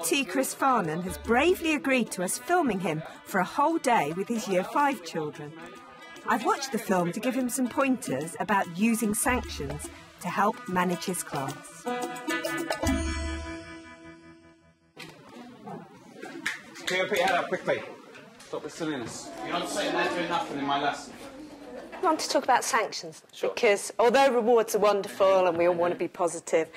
PT Chris Farnan has bravely agreed to us filming him for a whole day with his Year 5 children. I've watched the film to give him some pointers about using sanctions to help manage his class. Can you put your head up quickly? Stop the silliness. You're not sitting there doing nothing in my lesson. I want to talk about sanctions, because although rewards are wonderful and we all want to be positive,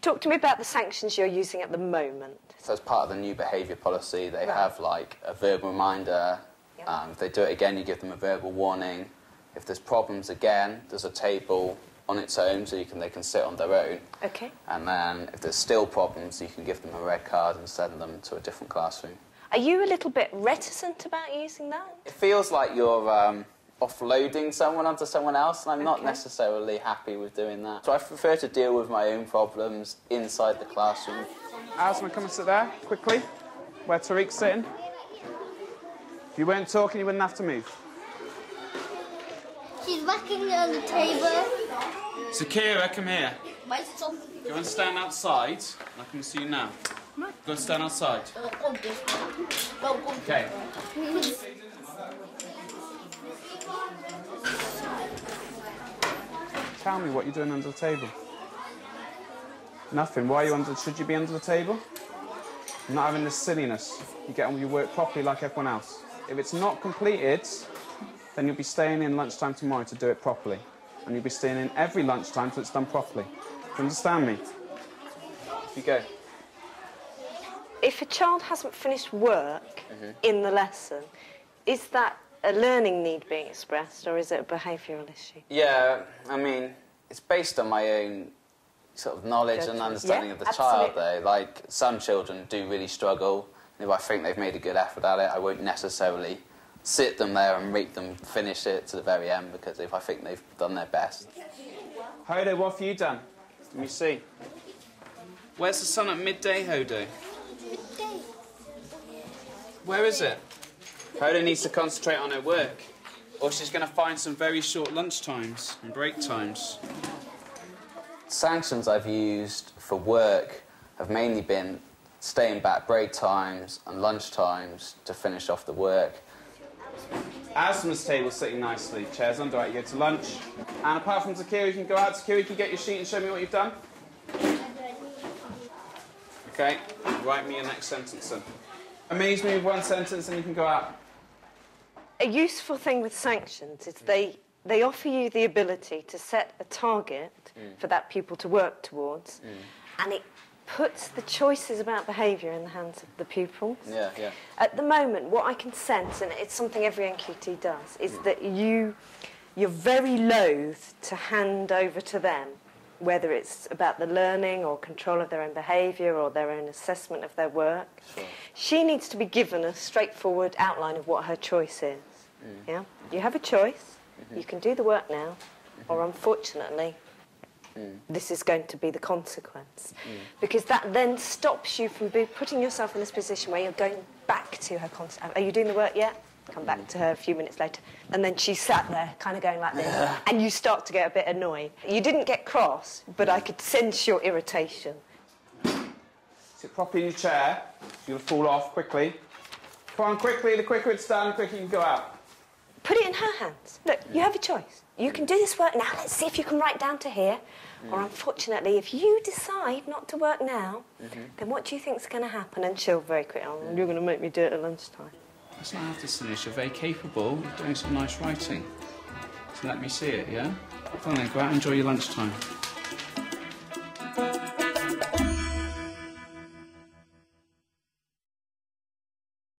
talk to me about the sanctions you're using at the moment. So as part of the new behaviour policy, they have like a verbal reminder. If they do it again, you give them a verbal warning. If there's problems again, there's a table on its own so they can sit on their own. Okay. And then if there's still problems, you can give them a red card and send them to a different classroom. Are you a little bit reticent about using that? It feels like you're offloading someone onto someone else, and I'm not necessarily happy with doing that. So I prefer to deal with my own problems inside the classroom. Asma, come and sit there, quickly, where Tariq's sitting. If you weren't talking, you wouldn't have to move. She's whacking on the table. Zakira, come here. Go and stand outside, and I can see you now. Go and stand outside. Okay. Tell me what you're doing under the table. Nothing. Why are you under? Should you be under the table? You're not having this silliness. You get on with your work properly like everyone else. If it's not completed, then you'll be staying in lunchtime tomorrow to do it properly. And you'll be staying in every lunchtime till it's done properly. Do you understand me? You go. If a child hasn't finished work in the lesson, is that a learning need being expressed, or is it a behavioural issue? Yeah, I mean, it's based on my own sort of knowledge and understanding of the child, though. Like, some children do really struggle. If I think they've made a good effort at it, I won't necessarily sit them there and make them finish it to the very end, because if I think they've done their best. Hodo, what have you done? Let me see. Where's the sun at midday, Hodo? Midday. Where is it? Hodo needs to concentrate on her work, or she's going to find some very short lunch times and break times. Sanctions I've used for work have mainly been staying back break times and lunch times to finish off the work. Asma's table's sitting nicely. Chairs under it, you go to lunch. And apart from Zakira, you can go out. Zakira, you can get your sheet and show me what you've done. Okay, write me your next sentence then. Amaze me with one sentence and you can go out. A useful thing with sanctions is they offer you the ability to set a target for that pupil to work towards, and it puts the choices about behaviour in the hands of the pupils. Yeah, yeah. At the moment, what I can sense, and it's something every NQT does, is that you're very loath to hand over to them, whether it's about the learning or control of their own behaviour or their own assessment of their work. Sure. She needs to be given a straightforward outline of what her choice is. Yeah? You have a choice. You can do the work now, or unfortunately, this is going to be the consequence. Because that then stops you from putting yourself in this position where you're going back to her constantly. Are you doing the work yet? Come back to her a few minutes later. And then she sat there, kind of going like this, and you start to get a bit annoyed. You didn't get cross, but I could sense your irritation. Sit properly in your chair. You'll fall off quickly. Come on, quickly. The quicker it's done, the quicker you can go out. Put it in her hands. Look, you have a choice. You can do this work now. Let's see if you can write down to here. Or unfortunately, if you decide not to work now, then what do you think's going to happen? And she'll very quickly, you're going to make me do it at lunchtime. That's not have to finish. You're very capable of doing some nice writing. So let me see it, yeah? Come on then, go out and enjoy your lunchtime.